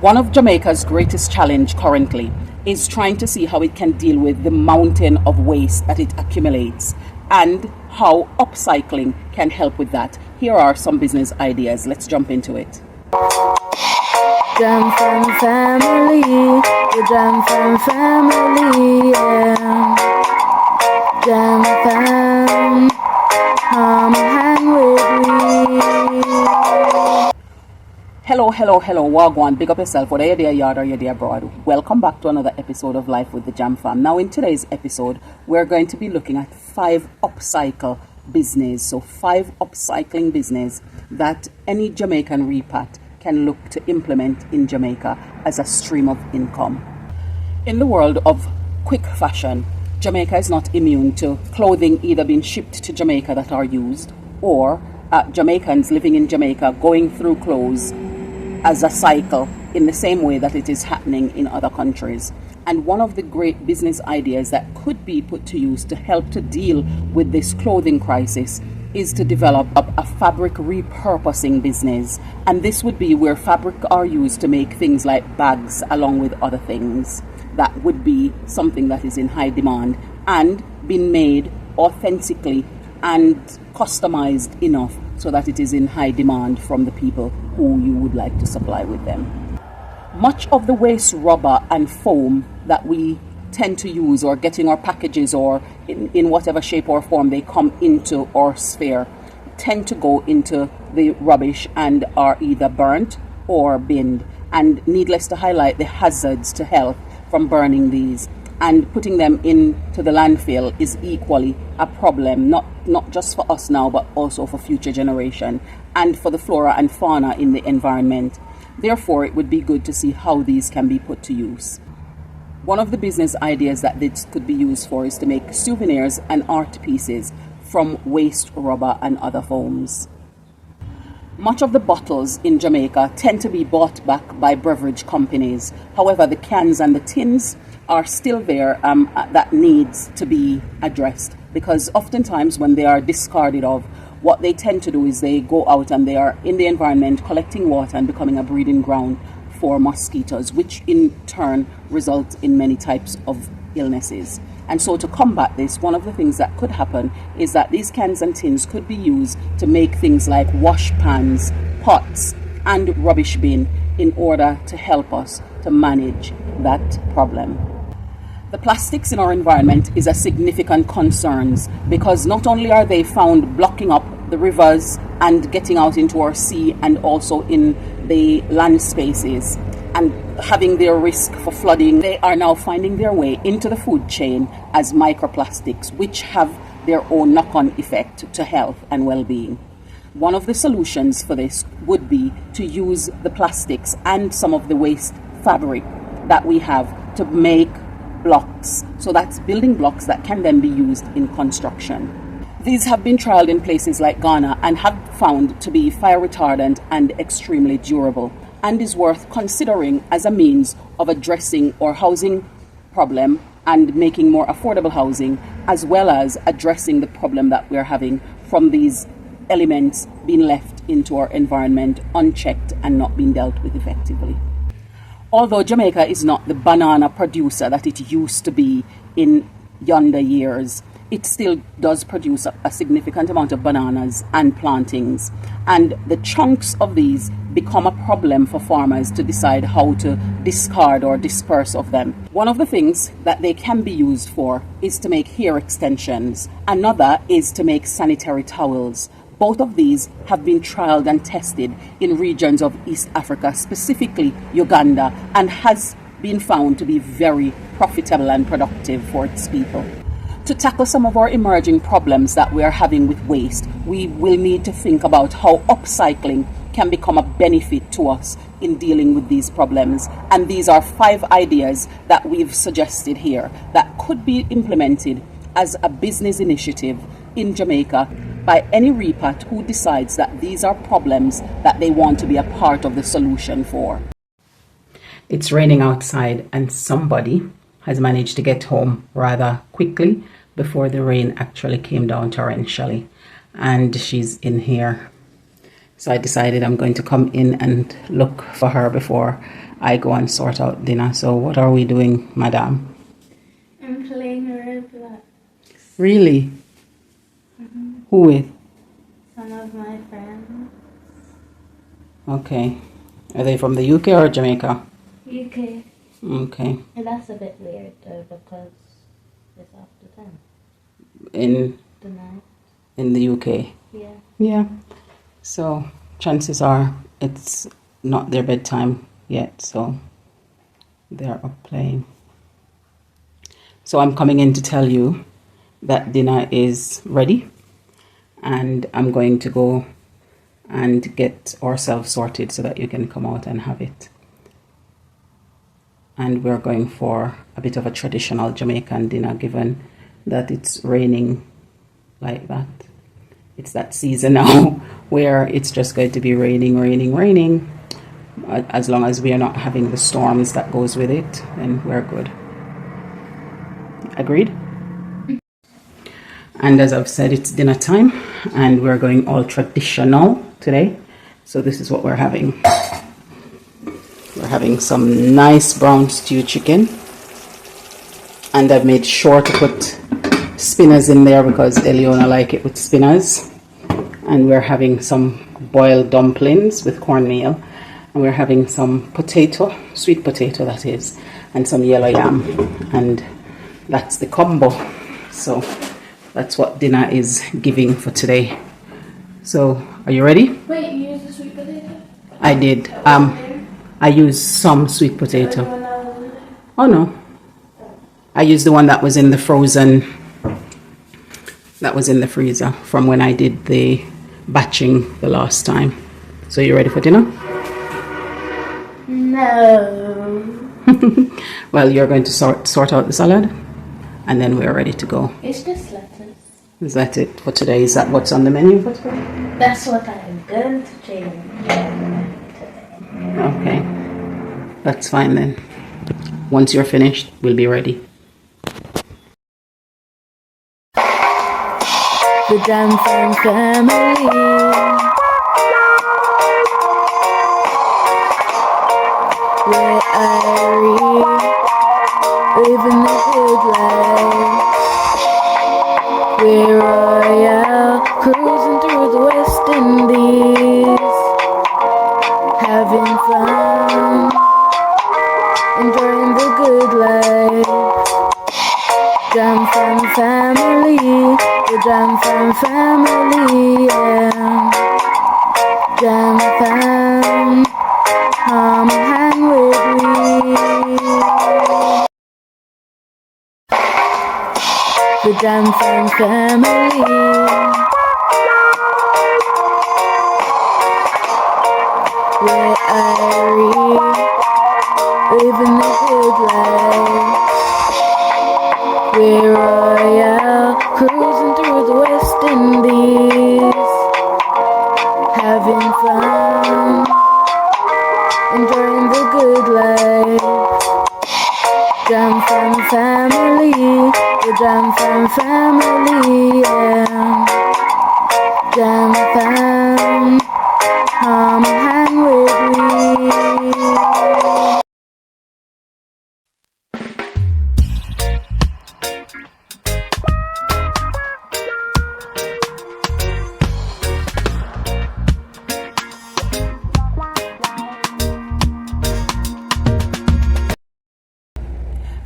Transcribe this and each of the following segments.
One of Jamaica's greatest challenge currently is trying to see how it can deal with the mountain of waste that it accumulates and how upcycling can help with that. Here are some business ideas. Let's jump into it. Jam Fam family, the Jam Fam family, yeah. Jam Fam, come hang with me. Hello, Wagwan. Big up yourself, whether you're there yard or you're there abroad. Welcome back to another episode of Life with the Jam Fam. Now, in today's episode, we're going to be looking at 5 upcycle business. So 5 upcycling business that any Jamaican repat can look to implement in Jamaica as a stream of income. In the world of quick fashion, Jamaica is not immune to clothing either being shipped to Jamaica that are used or Jamaicans living in Jamaica going through clothes as a cycle in the same way that it is happening in other countries. And one of the great business ideas that could be put to use to help to deal with this clothing crisis is to develop a fabric repurposing business. And this would be where fabric are used to make things like bags along with other things. That would be something that is in high demand and being made authentically and customized enough so that it is in high demand from the people who you would like to supply with them. Much of the waste rubber and foam that we tend to use or getting our packages or in whatever shape or form they come into our sphere tend to go into the rubbish and are either burnt or binned. And needless to highlight the hazards to health from burning these, and putting them into the landfill is equally a problem, not just for us now, but also for future generation and for the flora and fauna in the environment. Therefore, it would be good to see how these can be put to use. One of the business ideas that this could be used for is to make souvenirs and art pieces from waste rubber and other foams. Much of the bottles in Jamaica tend to be bought back by beverage companies. However, the cans and the tins are still there that needs to be addressed, because oftentimes when they are discarded of, what they tend to do is they go out and they are in the environment collecting water and becoming a breeding ground for mosquitoes, which in turn results in many types of illnesses. And so to combat this, one of the things that could happen is that these cans and tins could be used to make things like wash pans, pots, and rubbish bin in order to help us to manage that problem. The plastics in our environment is a significant concern because not only are they found blocking up the rivers and getting out into our sea and also in the land spaces and having their risk for flooding, they are now finding their way into the food chain as microplastics, which have their own knock-on effect to health and well-being. One of the solutions for this would be to use the plastics and some of the waste fabric that we have to make blocks. So that's building blocks that can then be used in construction. These have been trialed in places like Ghana and have found to be fire retardant and extremely durable, and is worth considering as a means of addressing our housing problem and making more affordable housing, as well as addressing the problem that we're having from these elements being left into our environment unchecked and not being dealt with effectively. Although Jamaica is not the banana producer that it used to be in yonder years, it still does produce a significant amount of bananas and plantings, and the chunks of these become a problem for farmers to decide how to discard or disperse of them. One of the things that they can be used for is to make hair extensions. Another is to make sanitary towels. Both of these have been trialed and tested in regions of East Africa, specifically Uganda, and has been found to be very profitable and productive for its people. To tackle some of our emerging problems that we are having with waste, we will need to think about how upcycling can become a benefit to us in dealing with these problems. And these are 5 ideas that we've suggested here that could be implemented as a business initiative in Jamaica by any repat who decides that these are problems that they want to be a part of the solution for. It's raining outside and somebody has managed to get home rather quickly before the rain actually came down torrentially, and she's in here. So I decided I'm going to come in and look for her before I go and sort out dinner. So what are we doing, madam? I'm playing Repats. Really? Who with? Some of my friends. Okay. Are they from the UK or Jamaica? UK. Okay. And that's a bit weird though because it's after 10. In The night. in the UK. Yeah. Yeah. So chances are it's not their bedtime yet, so they're up playing. So I'm coming in to tell you that dinner is ready, and I'm going to go and get ourselves sorted so that you can come out and have it. And we're going for a bit of a traditional Jamaican dinner, given that it's raining like that. It's that season now where it's just going to be raining. As long as we are not having the storms that goes with it, then we're good. Agreed? And as I've said, it's dinner time and we're going all traditional today. So this is what we're having. We're having some nice brown stew chicken, and I've made sure to put spinners in there because Eliona like it with spinners. And we're having some boiled dumplings with cornmeal, and we're having some potato, sweet potato that is, and some yellow yam, and that's the combo. So that's what dinner is giving for today. So are you ready? Wait, you used the sweet potato? I did. I used some sweet potato. Oh no, I used the one that was in the frozen, that was in the freezer from when I did the batching the last time. So you ready for dinner? No. Well, you're going to sort out the salad, and then we're ready to go. It's just lettuce. Is that it for today? Is that what's on the menu for today? That's what I'm going to change today. Okay, that's fine then. Once you're finished, we'll be ready. The Jam family. Where living the good life. We're royal, cruising through the West Indies, having fun, enjoying the good life. Jam family, the Jam family, yeah. Jam fam, come hang with me. The Jam family. Where living the good life. We're royal, cruising through the West Indies, having fun, enjoying the good life. Jam family, the Jam family, yeah. Jam fam, come hang with me.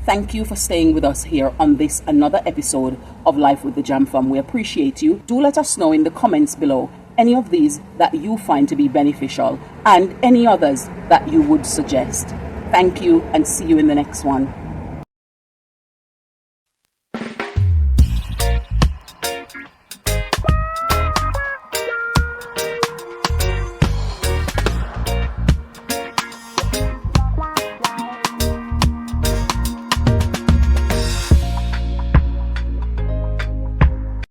Thank you for staying with us here on this another episode of Life with the Jam Fam. We appreciate you. Do let us know in the comments below any of these that you find to be beneficial and any others that you would suggest. Thank you and see you in the next one.